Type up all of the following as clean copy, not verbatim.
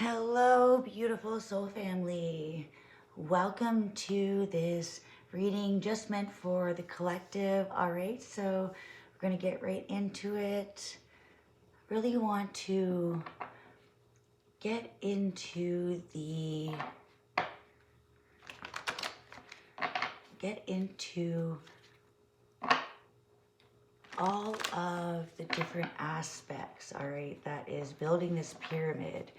Hello, beautiful soul family. Welcome to this reading just meant for the collective. All right, so we're going to get right into it. Really want to get into all of the different aspects, all right, that is building this pyramid,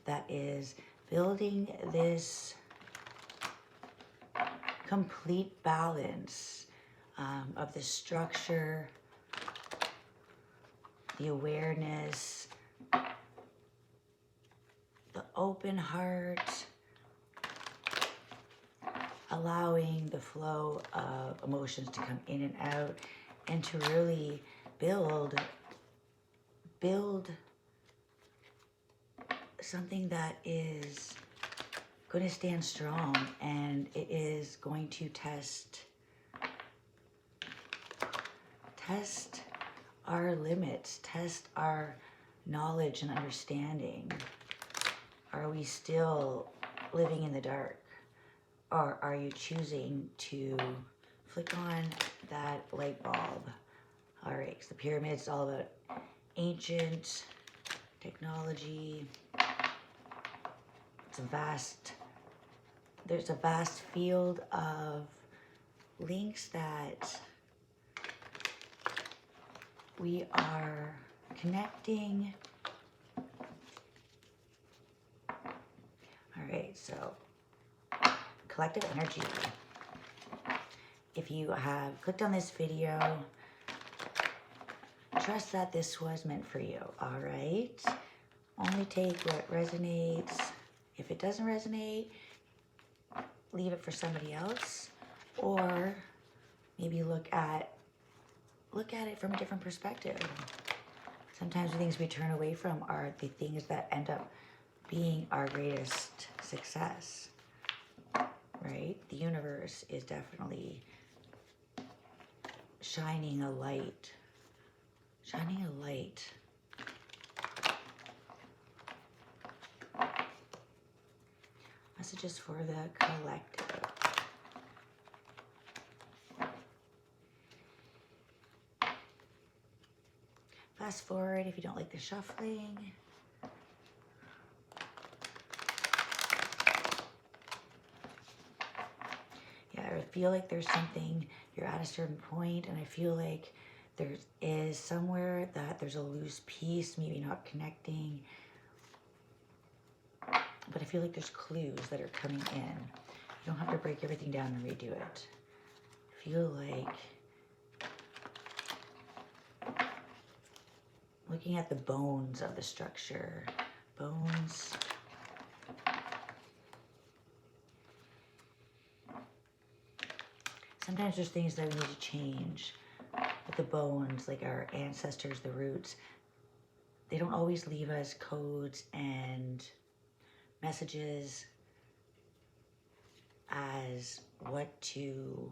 that is building this complete balance of the structure, the awareness, the open heart, allowing the flow of emotions to come in and out, and to really build something that is going to stand strong, and it is going to test our limits, test our knowledge and understanding. Are we still living in the dark, or are you choosing to flick on that light bulb? All right, so the pyramid's all about ancient technology. There's a vast field of links that we are connecting. All right, so collective energy. If you have clicked on this video, trust that this was meant for you, all right? Only take what resonates. If it doesn't resonate, leave it for somebody else, or maybe look at it from a different perspective. Sometimes the things we turn away from are the things that end up being our greatest success, right? The universe is definitely shining a light. Messages for the collective. Fast forward if you don't like the shuffling. Yeah, I feel like there's something, you're at a certain point, and I feel like there is somewhere that there's a loose piece, maybe not connecting. But I feel like there's clues that are coming in. You don't have to break everything down and redo it. I feel like looking at the bones of the structure. Bones. Sometimes there's things that we need to change. But the bones, like our ancestors, the roots, they don't always leave us codes and messages as what to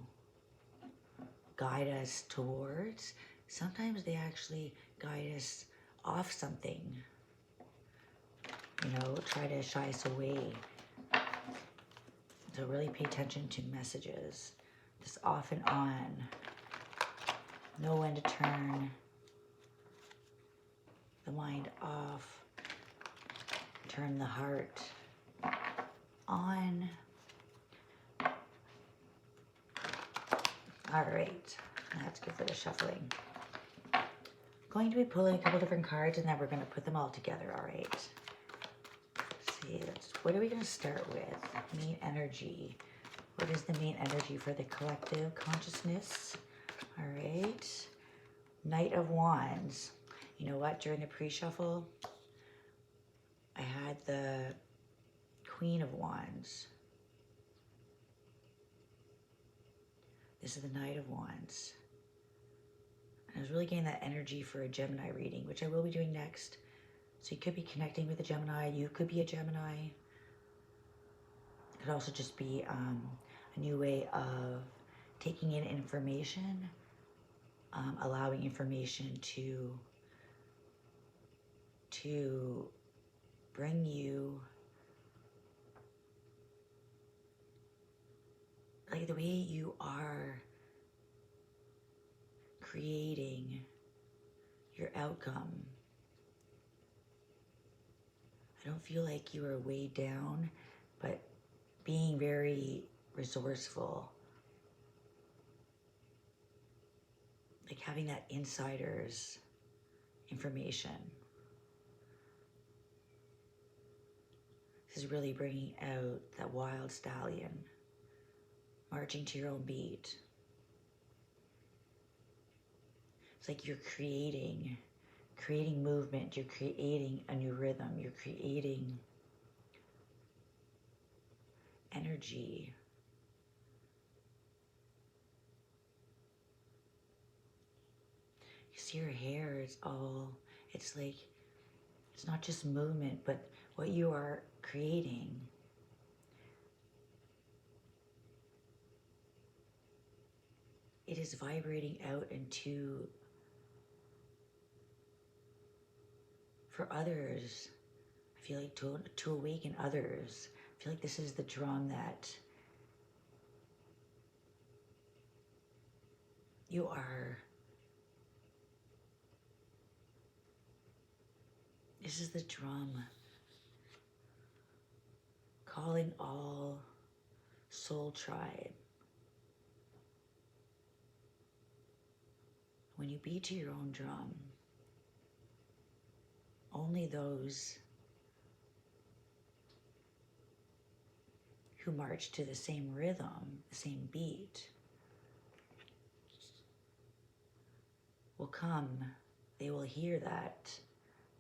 guide us towards. Sometimes they actually guide us off something, try to shy us away. So really pay attention to messages, this off and on. Know when to turn the mind off, turn the heart on. All right, that's good for the shuffling. Going to be pulling a couple different cards, and then we're going to put them all together. All right. Let's see, what are we going to start with? Main energy. What is the main energy for the collective consciousness? All right. Knight of Wands. You know what? During the pre-shuffle, I had the Queen of Wands. This is the Knight of Wands. And I was really getting that energy for a Gemini reading, which I will be doing next. So you could be connecting with a Gemini. You could be a Gemini. It could also just be a new way of taking in information, allowing information to bring you by the way you are creating your outcome. I don't feel like you are weighed down, but being very resourceful. Like having that insider's information. This is really bringing out that wild stallion, marching to your own beat. It's like you're creating movement, you're creating a new rhythm, you're creating energy. You see your hair, it's like, it's not just movement, but what you are creating. It is vibrating out into, for others, I feel like to awaken others. I feel like this is the drum that you are, this is the drum calling all soul tribe. When you beat to your own drum, only those who march to the same rhythm, the same beat, will come. They will hear that.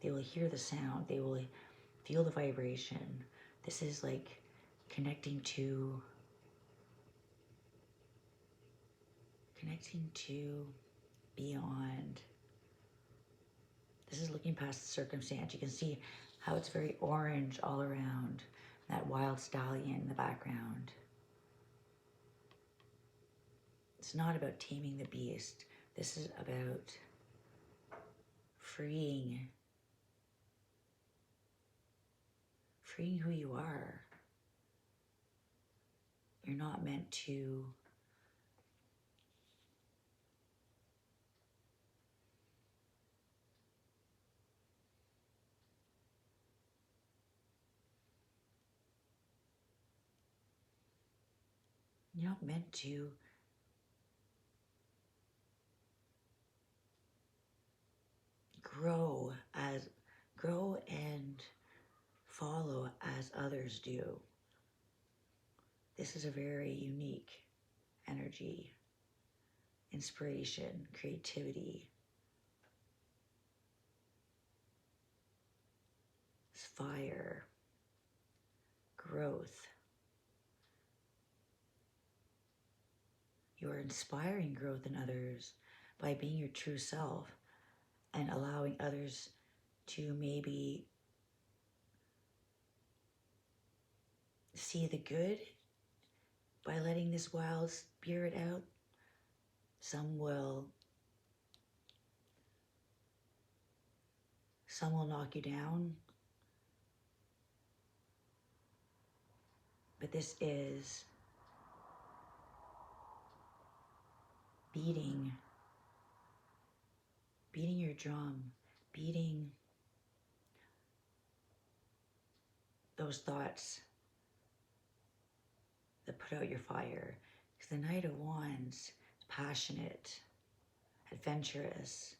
They will hear the sound. They will feel the vibration. This is like connecting to beyond. This is looking past the circumstance. You can see how it's very orange all around. That wild stallion in the background. It's not about taming the beast. This is about freeing who you are. You're not meant to grow and follow as others do. This is a very unique energy, inspiration, creativity, fire, growth. You are inspiring growth in others by being your true self and allowing others to maybe see the good by letting this wild spirit out. Some will knock you down, but this is beating your drum, beating those thoughts that put out your fire. Because the Knight of Wands is passionate, adventurous,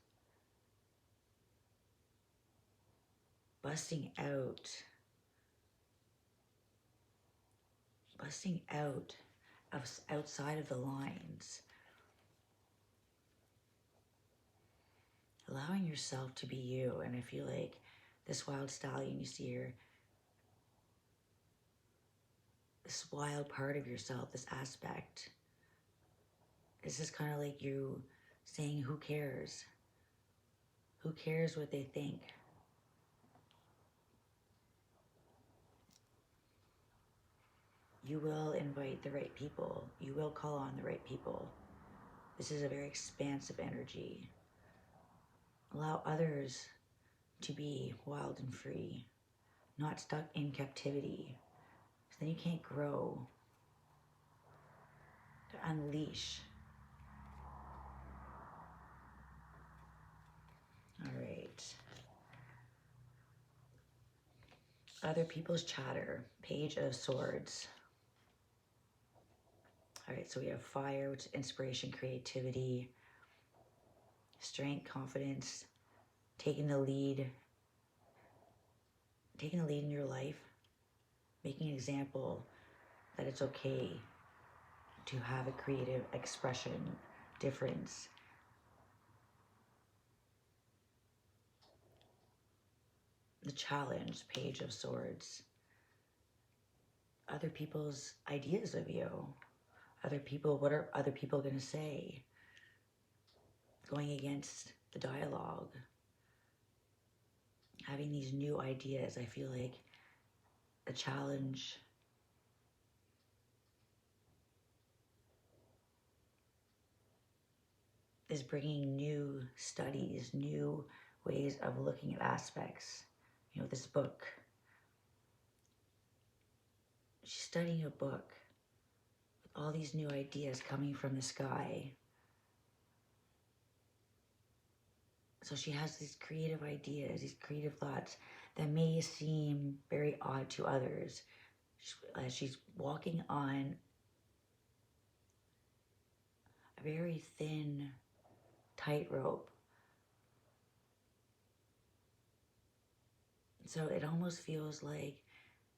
busting out outside of the lines, allowing yourself to be you. And I feel like this wild stallion you see here, this wild part of yourself, this aspect, this is kind of like you saying, who cares? Who cares what they think? You will invite the right people. You will call on the right people. This is a very expansive energy. Allow others to be wild and free, not stuck in captivity. So then you can't grow. to unleash. All right. Other people's chatter, Page of Swords. All right, so we have fire, which is inspiration, creativity, strength, confidence, taking the lead in your life, making an example that it's okay to have a creative expression, difference. The challenge, Page of Swords. Other people's ideas of you. Other people, what are other people going to say? Going against the dialogue. Having these new ideas. I feel like a challenge is bringing new studies, new ways of looking at aspects. You know, this book. She's studying a book with all these new ideas coming from the sky. So she has these creative ideas, these creative thoughts that may seem very odd to others. She's walking on a very thin tightrope. So it almost feels like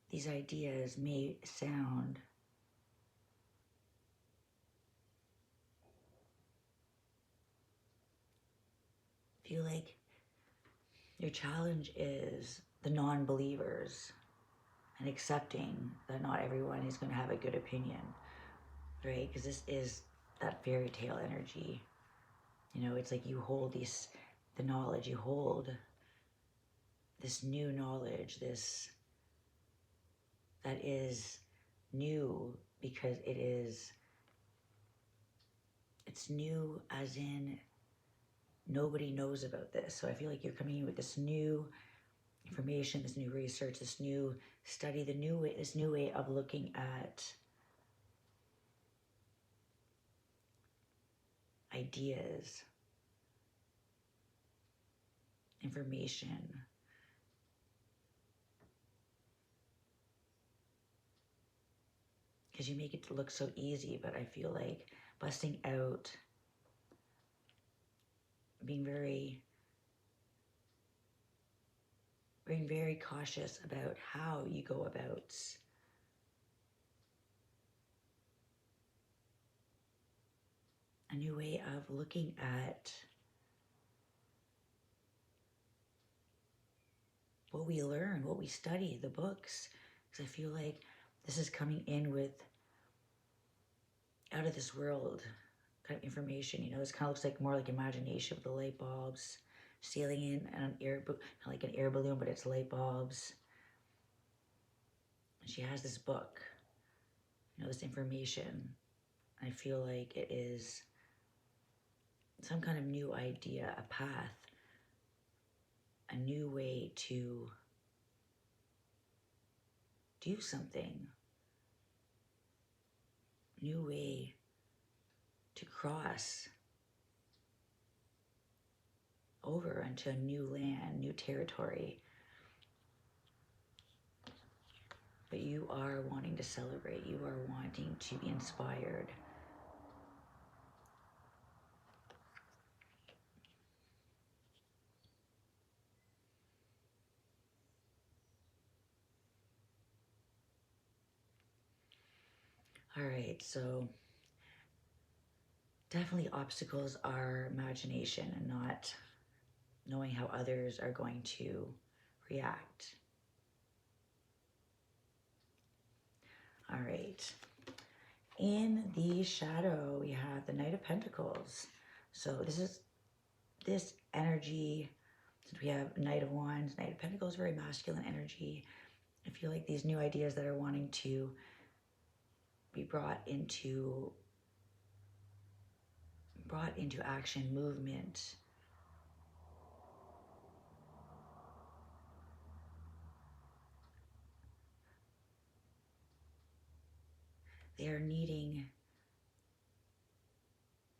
these ideas may sound feel like your challenge is the non-believers and accepting that not everyone is going to have a good opinion, right? Because this is that fairy tale energy. You know, it's like you hold the knowledge, you hold this new knowledge, that is new because it's new as in nobody knows about this. So I feel like you're coming in with this new information, this new research, this new study, this new way of looking at ideas, information. Because you make it look so easy, but I feel like busting out, being very cautious about how you go about a new way of looking at what we learn, what we study, the books. Because I feel like this is coming in with out of this world kind of information. You know, this kind of looks like more like imagination with the light bulbs, sailing in an like an air balloon, but it's light bulbs. And she has this book, you know, this information. I feel like it is some kind of new idea, a path, a new way to do something, new way to cross over into a new land, new territory. But you are wanting to celebrate, you are wanting to be inspired. All right, so definitely obstacles are imagination and not knowing how others are going to react. All right. In the shadow, we have the Knight of Pentacles. So this energy, since we have Knight of Wands, Knight of Pentacles, very masculine energy. I feel like these new ideas that are wanting to be brought into action, movement. They are needing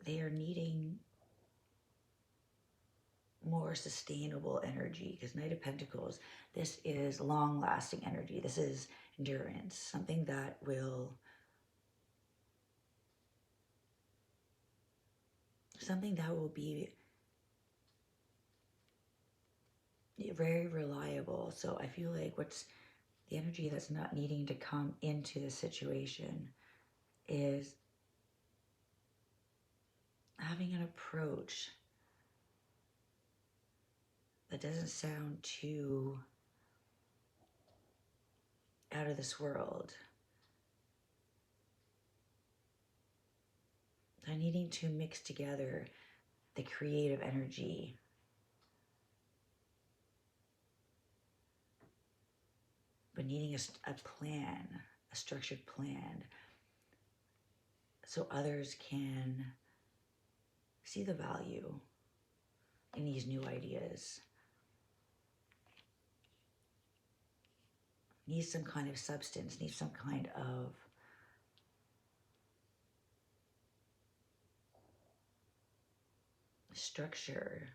they are needing more sustainable energy, because Knight of Pentacles, this is long-lasting energy. This is endurance, something that will be very reliable. So I feel like what's the energy that's not needing to come into the situation is having an approach that doesn't sound too out of this world. They're needing to mix together the creative energy but needing a plan, a structured plan, so others can see the value in these new ideas. Needs some kind of substance, needs some kind of structure,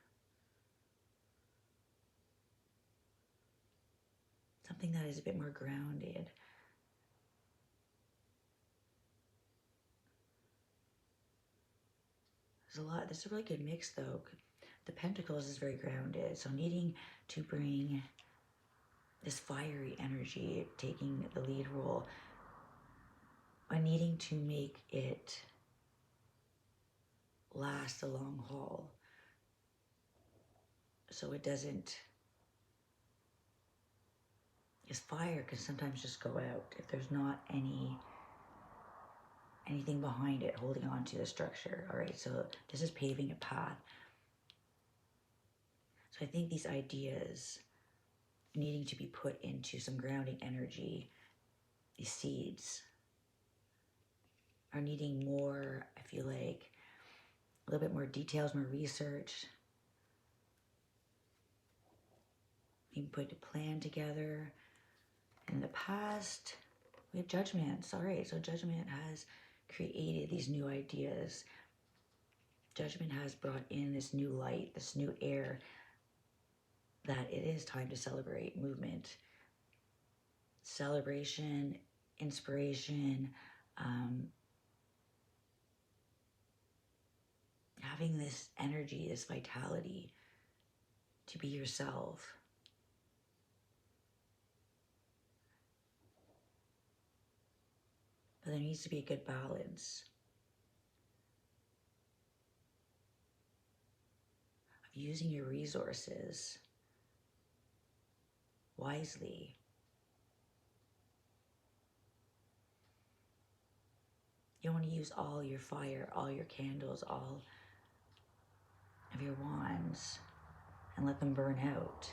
something that is a bit more grounded. There's a really good mix though. The Pentacles is very grounded, so needing to bring this fiery energy, taking the lead role, but needing to make it last a long haul, so it doesn't, because fire can sometimes just go out if there's not anything behind it holding on to the structure. All right, so this is paving a path. So I think these ideas needing to be put into some grounding energy, these seeds are needing more, I feel like, a little bit more details, more research. You can put a plan together. In the past, we have judgments. All right, so judgment has created these new ideas. Judgment has brought in this new light, this new air, that it is time to celebrate movement. Celebration, inspiration, having this energy, this vitality to be yourself. But there needs to be a good balance of using your resources wisely. You don't want to use all your fire, all your candles, all of your wands and let them burn out.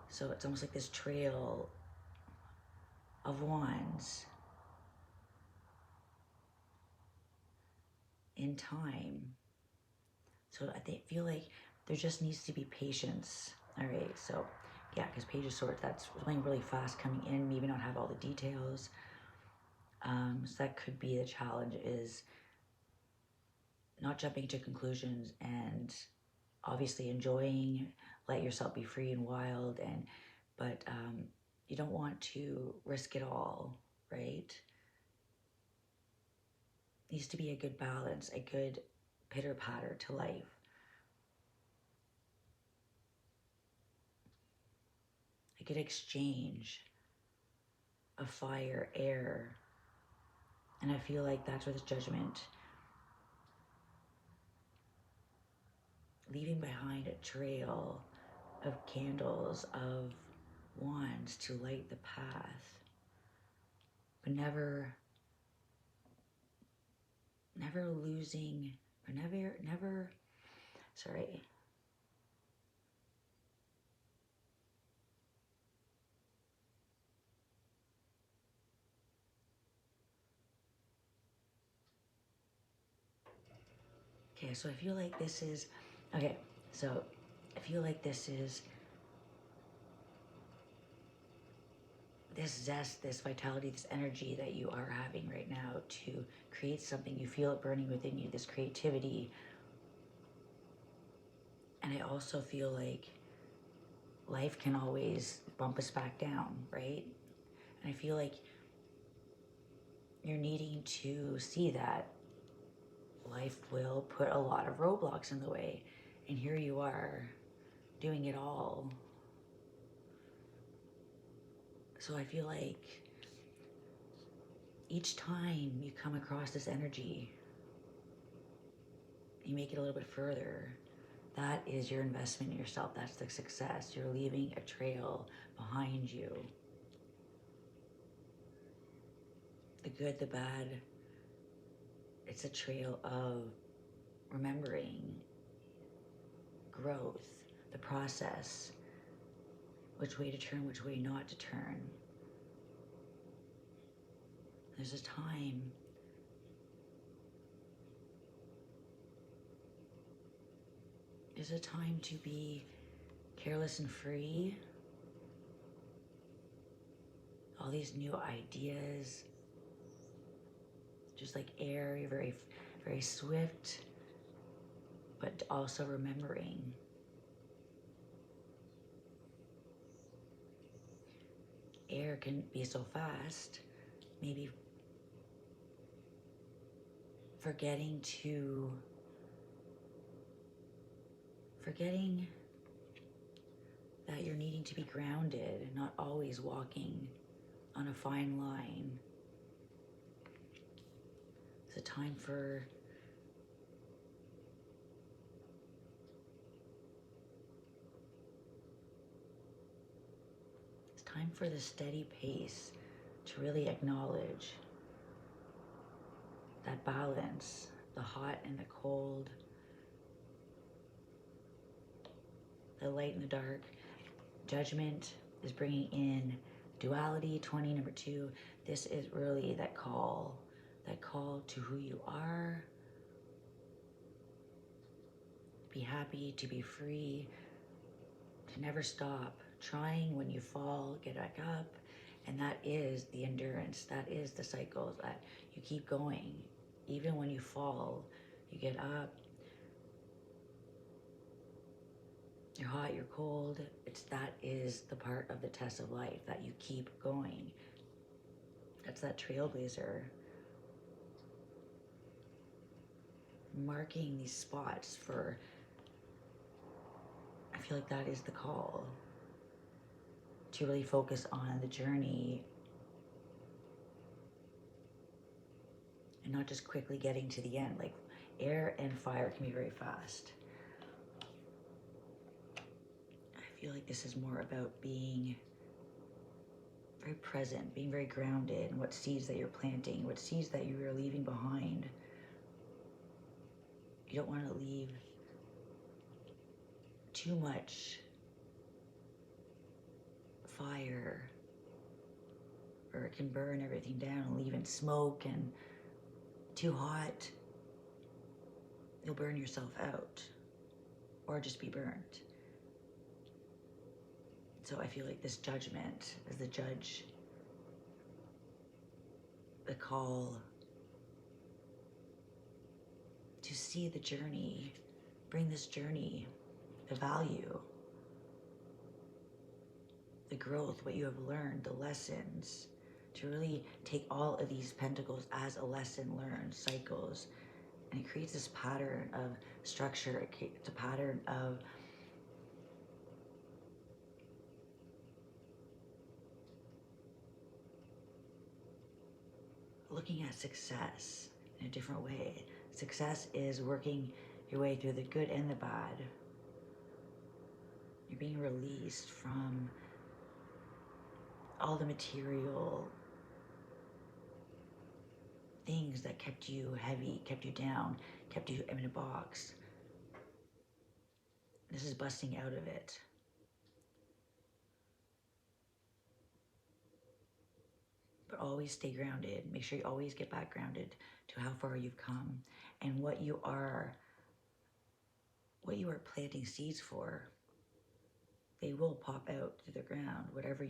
So it's almost like this trail of wands in time. So I feel like there just needs to be patience. All right, so yeah, because Page of Swords, that's going really fast coming in, maybe not have all the details. So that could be the challenge, is not jumping to conclusions and obviously enjoying, let yourself be free and wild, but you don't want to risk it all, right? Needs to be a good balance, a good pitter-patter to life. A good exchange of fire, air, and I feel like that's where this judgment, leaving behind a trail of candles, of wands to light the path, but never losing, or never, sorry. Okay, so I feel like this is, okay, so I feel like this is this zest, this vitality, this energy that you are having right now to create something. You feel it burning within you, this creativity. And I also feel like life can always bump us back down, right? And I feel like you're needing to see that life will put a lot of roadblocks in the way. And here you are doing it all. So I feel like each time you come across this energy, you make it a little bit further. That is your investment in yourself. That's the success. You're leaving a trail behind you. The good, the bad. It's a trail of remembering growth, the process, which way to turn, which way not to turn. There's a time to be careless and free. All these new ideas, just like air, you're very, very swift, but also remembering. Air can be so fast, maybe forgetting that you're needing to be grounded, not always walking on a fine line. It's a time for the steady pace, to really acknowledge that balance, the hot and the cold, the light and the dark. Judgment is bringing in duality. 20, number 2. This is really that call to who you are. Be happy, to be free, to never stop trying. When you fall, get back up. And that is the endurance. That is the cycle, that you keep going. Even when you fall, you get up. You're hot, you're cold. That is the part of the test of life, that you keep going. That's that trailblazer. Marking these spots for, I feel like that is the call. To really focus on the journey and not just quickly getting to the end. Like air and fire can be very fast. I feel like this is more about being very present, being very grounded in what seeds that you're planting, what seeds that you are leaving behind. You don't want to leave too much fire, or it can burn everything down and leave in smoke, and too hot, you'll burn yourself out or just be burnt. So I feel like this judgment is the judge, the call to see the journey, bring this journey, the value, the growth, what you have learned, the lessons, to really take all of these pentacles as a lesson learned, cycles, and it creates this pattern of structure. It creates a pattern of looking at success in a different way. Success is working your way through the good and the bad. You're being released from all the material things that kept you heavy, kept you down, kept you in a box. This is busting out of it. But always stay grounded. Make sure you always get back grounded to how far you've come and what you are planting seeds for. They will pop out to the ground, whatever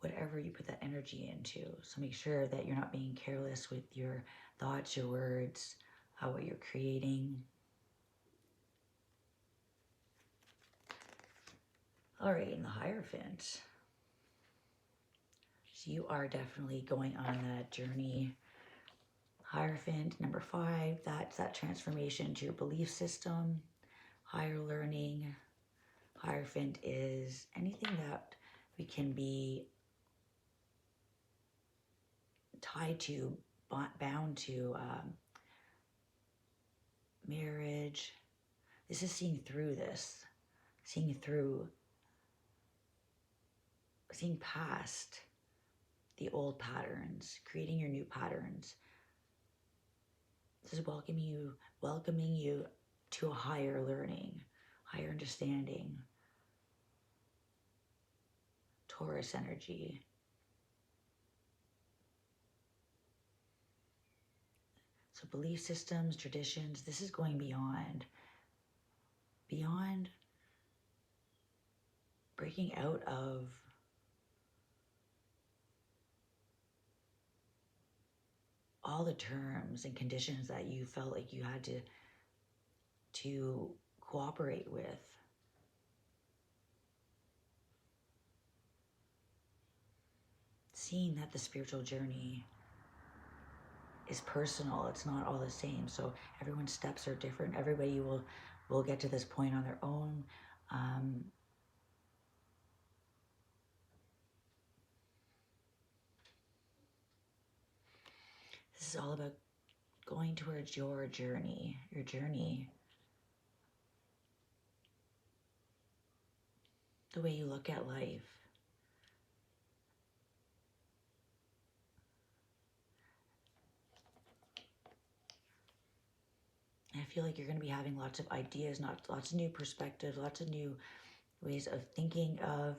whatever you put that energy into. So make sure that you're not being careless with your thoughts, your words, what you're creating. All right, in the Hierophant. So you are definitely going on that journey. Hierophant, number 5, that's that transformation to your belief system, higher learning. Hierophant is anything that we can be tied to, bound to, marriage. This is seeing through this, seeing past the old patterns, creating your new patterns. This is welcoming you to a higher learning, higher understanding. Taurus energy. So belief systems, traditions, this is going beyond breaking out of all the terms and conditions that you felt like you had to cooperate with. Seeing that the spiritual journey is personal, it's not all the same. So everyone's steps are different. Everybody will get to this point on their own. This is all about going towards your journey, the way you look at life. I feel like you're going to be having lots of ideas, lots of new perspectives, lots of new ways of thinking of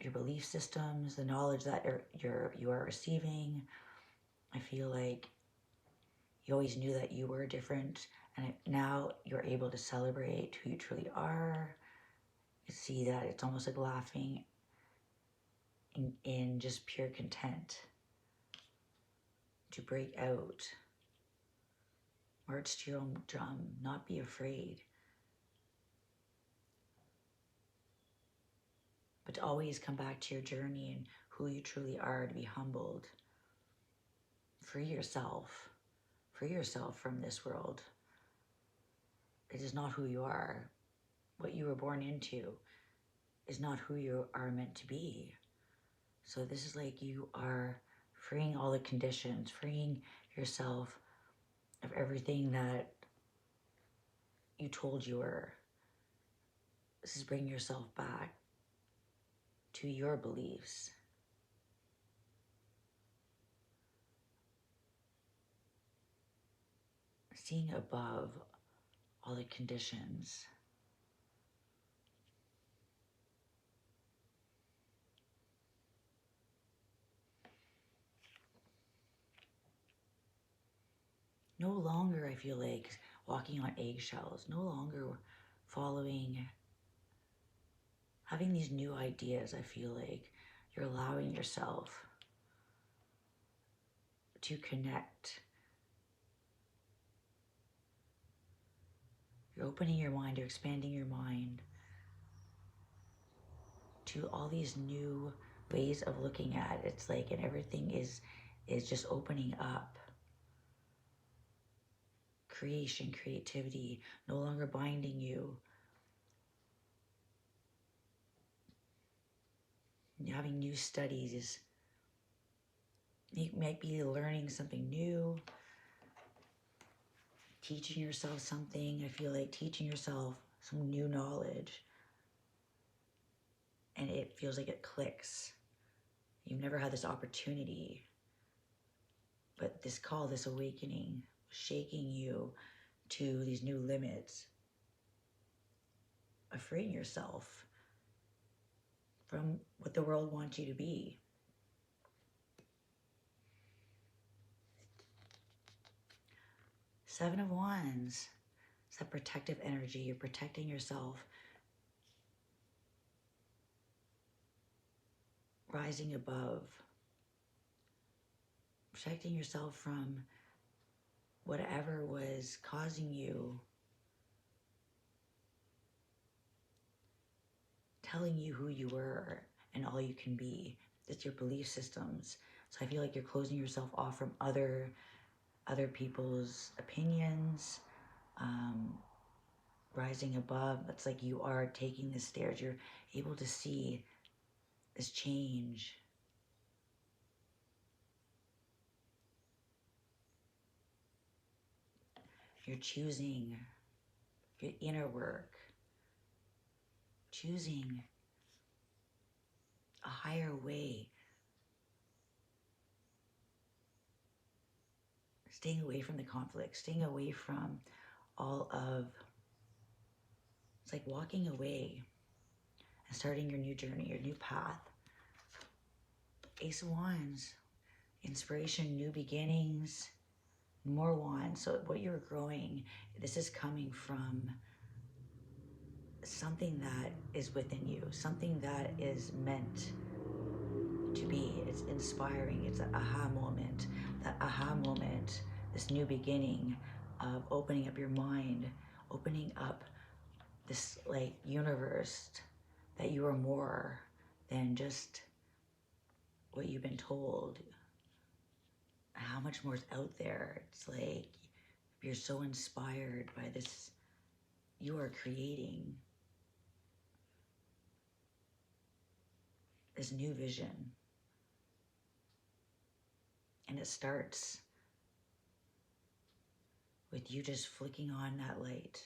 your belief systems, the knowledge that you are receiving. I feel like you always knew that you were different, and now you're able to celebrate who you truly are. You see that it's almost like laughing in just pure content to break out. March to your own drum, not be afraid. But to always come back to your journey and who you truly are, to be humbled. Free yourself from this world. It is not who you are. What you were born into is not who you are meant to be. So this is like you are freeing all the conditions, freeing yourself of everything that you told you were. This is bringing yourself back to your beliefs. Seeing above all the conditions. No longer, I feel like, walking on eggshells, no longer having these new ideas. I feel like you're allowing yourself to connect. You're opening your mind, you're expanding your mind to all these new ways of looking at it. It's like, and everything is just opening up. Creation, creativity, no longer binding you. Having new studies, you might be learning something new, teaching yourself something. I feel like teaching yourself some new knowledge, and it feels like it clicks. You've never had this opportunity, but this call, this awakening, shaking you to these new limits of freeing yourself from what the world wants you to be. Seven of Wands. It's that protective energy. You're protecting yourself rising above, protecting yourself from whatever was causing you, telling you who you were and all you can be. It's your belief systems. So I feel like you're closing yourself off from other people's opinions, rising above. It's like you are taking the stairs. You're able to see this change. You're choosing your inner work, choosing a higher way, staying away from the conflict, staying away from all of, it's like walking away and starting your new journey, your new path. Ace of Wands, inspiration, new beginnings, more wands. So what you're growing, this is coming from something that is within you, something that is meant to be. It's inspiring. It's an aha moment. That aha moment, this new beginning of opening up your mind, opening up this like universe, that you are more than just what you've been told. How much more is out there. It's like you're so inspired by this. You are creating this new vision. And it starts with you just flicking on that light.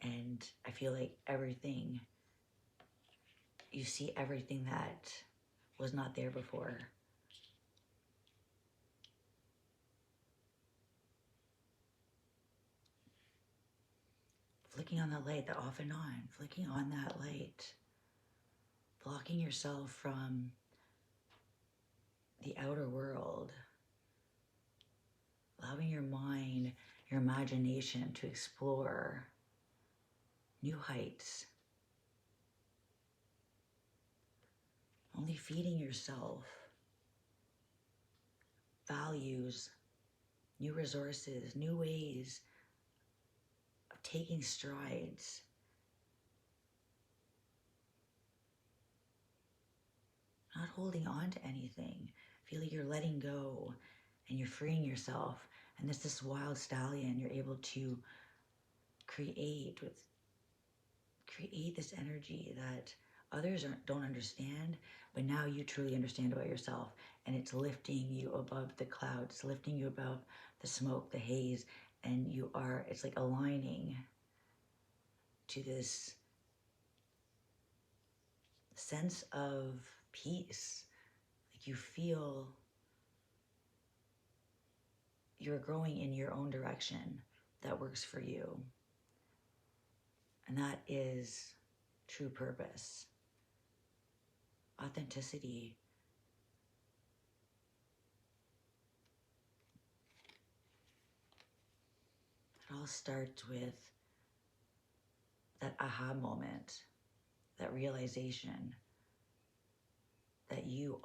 And I feel like everything, you see everything that was not there before. Flicking on that light, the off and on, flicking on that light, blocking yourself from the outer world, allowing your mind, your imagination to explore new heights. Only feeding yourself values, new resources, new ways of taking strides. Not holding on to anything. Feel like you're letting go and you're freeing yourself. And this wild stallion, you're able to create this energy that others don't understand, but now you truly understand about yourself. And it's lifting you above the clouds, lifting you above the smoke, the haze, and you are, it's like aligning to this sense of peace. Like you feel you're growing in your own direction that works for you. And that is true purpose. Authenticity. It all starts with that aha moment, that realization that you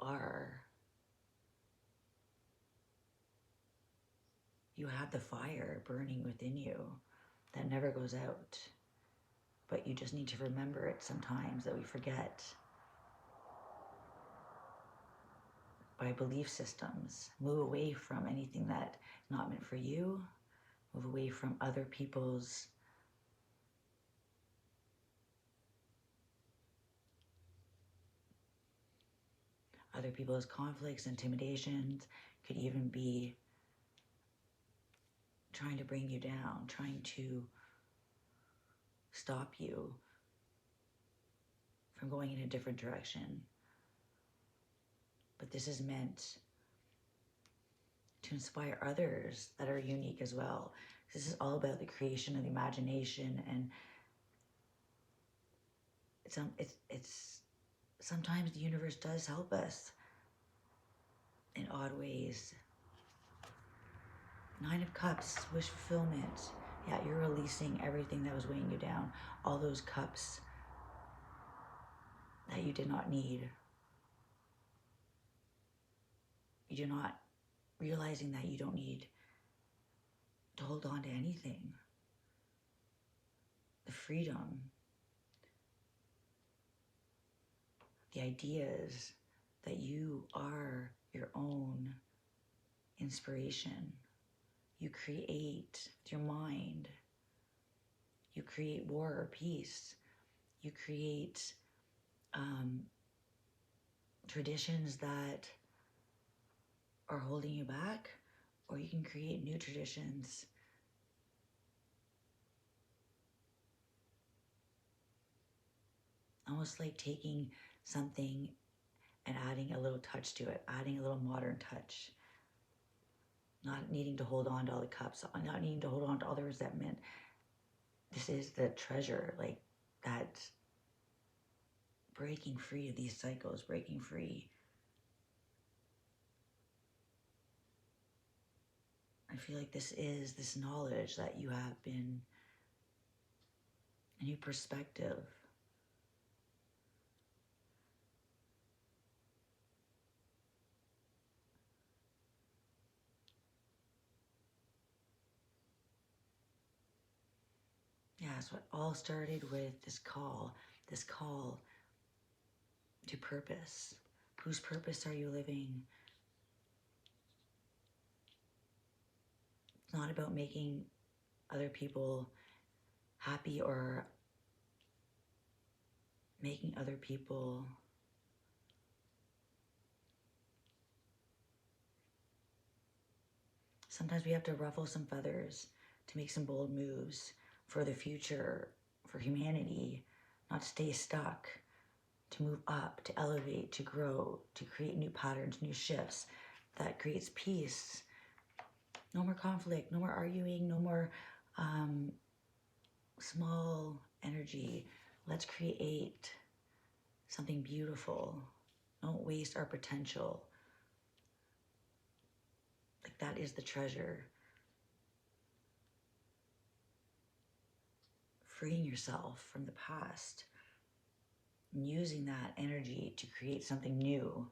have the fire burning within you that never goes out. But you just need to remember it sometimes, that we forget. By belief systems, move away from anything that is not meant for you, move away from other people's conflicts, intimidations, could even be trying to bring you down, trying to stop you from going in a different direction. But this is meant to inspire others that are unique as well. This is all about the creation of the imagination, and it's sometimes the universe does help us in odd ways. 9 of Cups, wish fulfillment. Yeah, you're releasing everything that was weighing you down. All those cups that that you did not need. You're not realizing that you don't need to hold on to anything. The freedom, the ideas that you are your own inspiration. You create with your mind. You create war or peace. You create traditions that are holding you back, or you can create new traditions. Almost like taking something and adding a little touch to it, adding a little modern touch. Not needing to hold on to all the cups, not needing to hold on to all the resentment. This is the treasure, like that breaking free of these cycles, breaking free. I feel like this is this knowledge that you have been, a new perspective. Yeah, so it all started with this call to purpose. Whose purpose are you living? It's not about making other people happy or making other people sometimes we have to ruffle some feathers to make some bold moves for the future, for humanity, not stay stuck, to move up, to elevate, to grow, to create new patterns, new shifts that creates peace. No more conflict, no more arguing, no more small energy. Let's create something beautiful. Don't waste our potential. Like that is the treasure. Freeing yourself from the past and using that energy to create something new.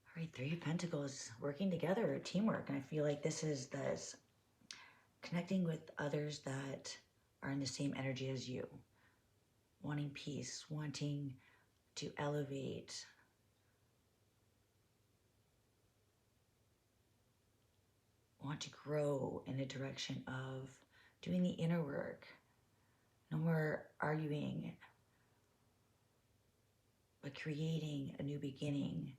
All right, Three of Pentacles, working together, teamwork. And I feel like this is this connecting with others that are in the same energy as you, wanting peace, wanting to elevate, want to grow in a direction of doing the inner work. No more arguing, but creating a new beginning.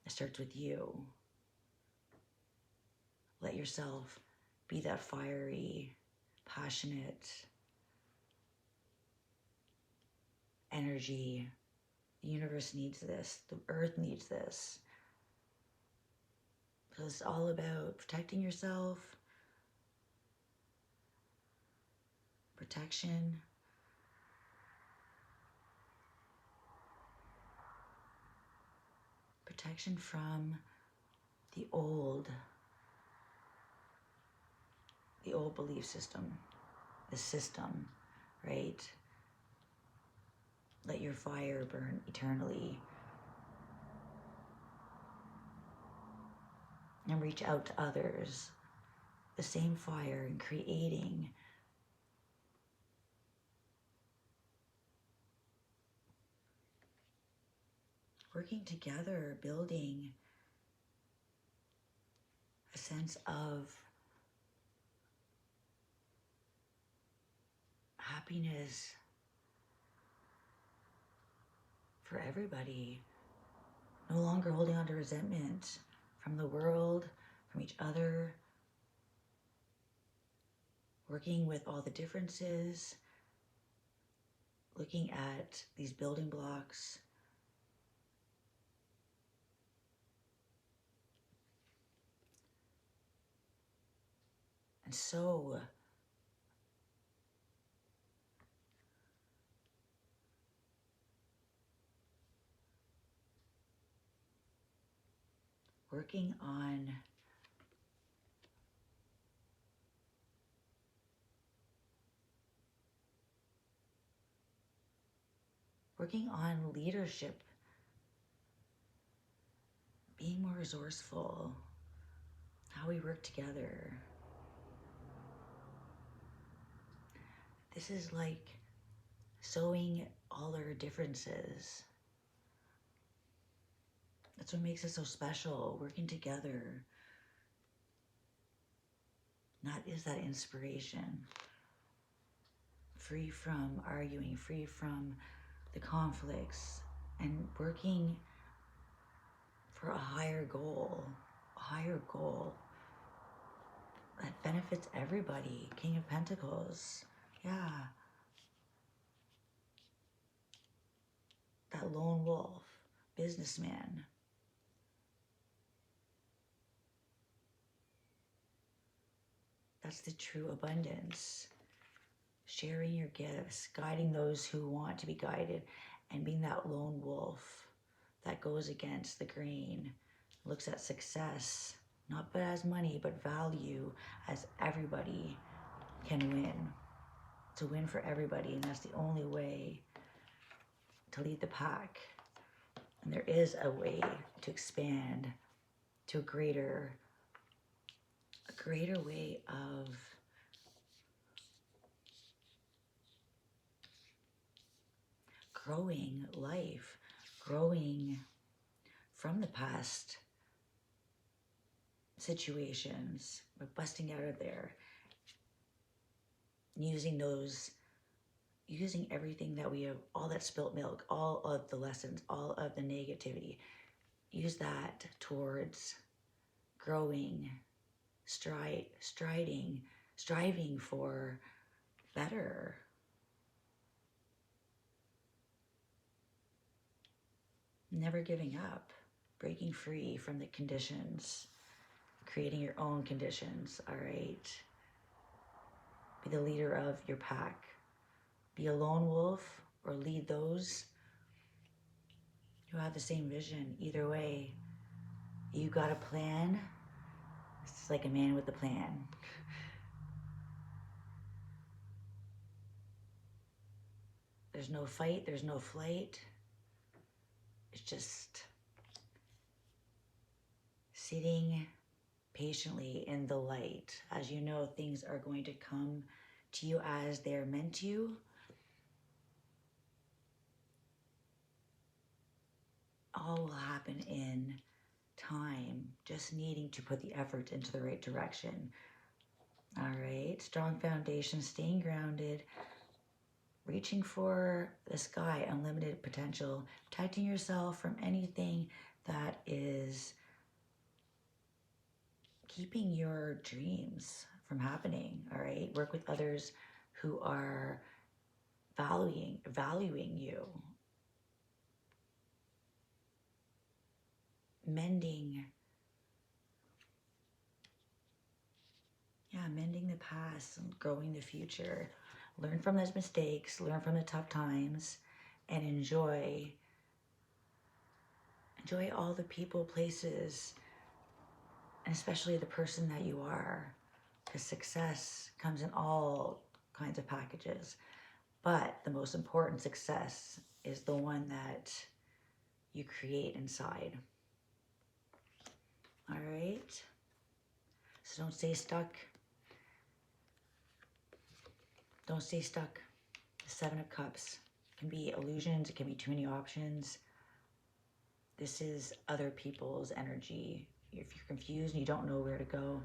It starts with you. Let yourself be that fiery, passionate energy. The universe needs this. The earth needs this. So it's all about protecting yourself, protection, protection from the old belief system, the system, right? Let your fire burn eternally. And reach out to others, the same fire, and creating working together, building a sense of happiness for everybody. No longer holding on to resentment from the world, from each other. Working with all the differences. Looking at these building blocks. And so working on working on leadership, being more resourceful, how we work together. This is like sewing all our differences. That's what makes it so special, working together. That is that inspiration. Free from arguing, free from the conflicts, and working for a higher goal that benefits everybody. King of Pentacles, yeah. That lone wolf, businessman. That's the true abundance. Sharing your gifts, guiding those who want to be guided, and being that lone wolf that goes against the grain, looks at success, not but as money, but value, as everybody can win. It's a win for everybody, and that's the only way to lead the pack. And there is a way to expand to a greater way of growing life, growing from the past situations, but busting out of there, using everything that we have, all that spilt milk, all of the lessons, all of the negativity, use that towards growing, striving for better. Never giving up, breaking free from the conditions, creating your own conditions, all right? Be the leader of your pack. Be a lone wolf or lead those who have the same vision. Either way, you got a plan. It's like a man with a plan. There's no fight, there's no flight. It's just sitting patiently in the light. As you know, things are going to come to you as they're meant to. All will happen in time, just needing to put the effort into the right direction. All right, strong foundation, staying grounded, reaching for the sky, unlimited potential, protecting yourself from anything that is keeping your dreams from happening, all right? Work with others who are valuing you. Mending the past and growing the future. Learn from those mistakes, learn from the tough times, and enjoy all the people, places, and especially the person that you are. Because success comes in all kinds of packages. But the most important success is the one that you create inside. All right? So don't stay stuck. Don't stay stuck. The Seven of Cups. It can be illusions. It can be too many options. This is other people's energy. If you're confused and you don't know where to go,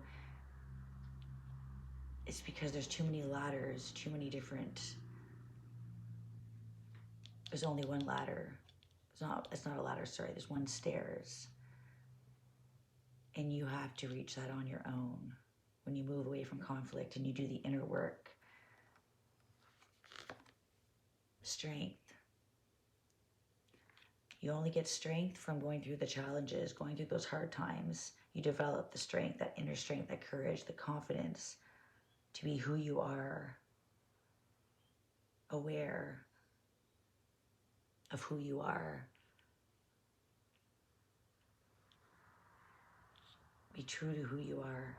it's because there's too many ladders, too many different... There's only one ladder. It's not a ladder, sorry. There's one stairs. And you have to reach that on your own when you move away from conflict and you do the inner work. Strength. You only get strength from going through the challenges, going through those hard times. You develop the strength, that inner strength, that courage, the confidence to be who you are, aware of who you are. Be true to who you are.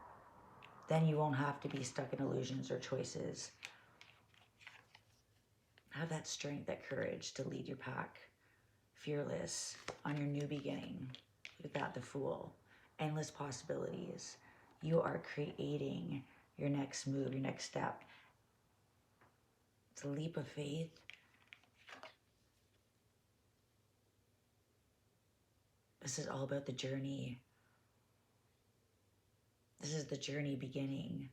Then you won't have to be stuck in illusions or choices. Have that strength, that courage to lead your pack. Fearless on your new beginning. Look at that, the Fool. Endless possibilities. You are creating your next move, your next step. It's a leap of faith. This is all about the journey. This is the journey beginning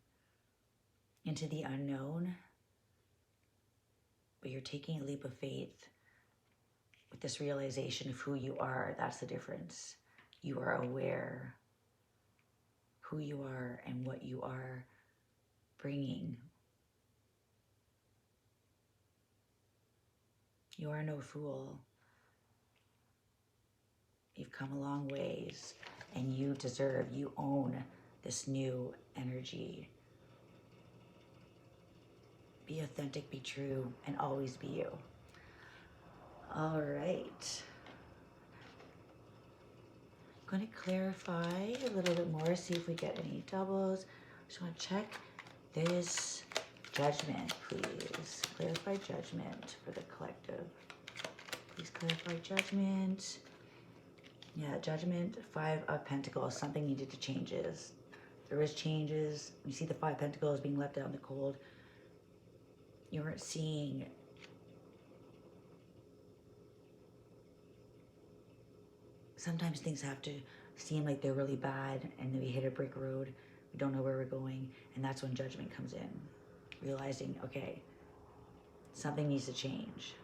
into the unknown. But you're taking a leap of faith with this realization of who you are. That's the difference. You are aware who you are and what you are bringing. You are no fool. You've come a long ways, and you deserve, you own this new energy. Be authentic, be true, and always be you. All right. I'm going to clarify a little bit more, see if we get any doubles. Just want to check this judgment, please. Clarify judgment for the collective. Please clarify judgment. Yeah, judgment, 5 of Pentacles. Something needed to changes. There is changes. You see the 5 of Pentacles being left out in the cold. You weren't seeing sometimes things have to seem like they're really bad, and then we hit a brick road. We don't know where we're going, and that's when judgment comes in. Realizing, okay, something needs to change.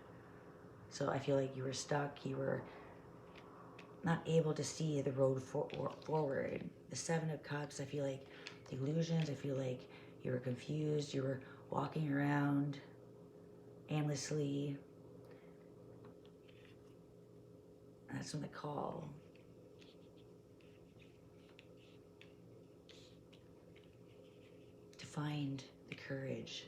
So I feel like you were stuck. You were not able to see the road forward. The 7 of Cups, I feel like the illusions. I feel like you were confused. You were walking around aimlessly. And that's when the call. To find the courage.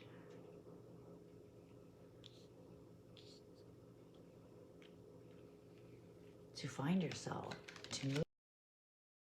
To find yourself.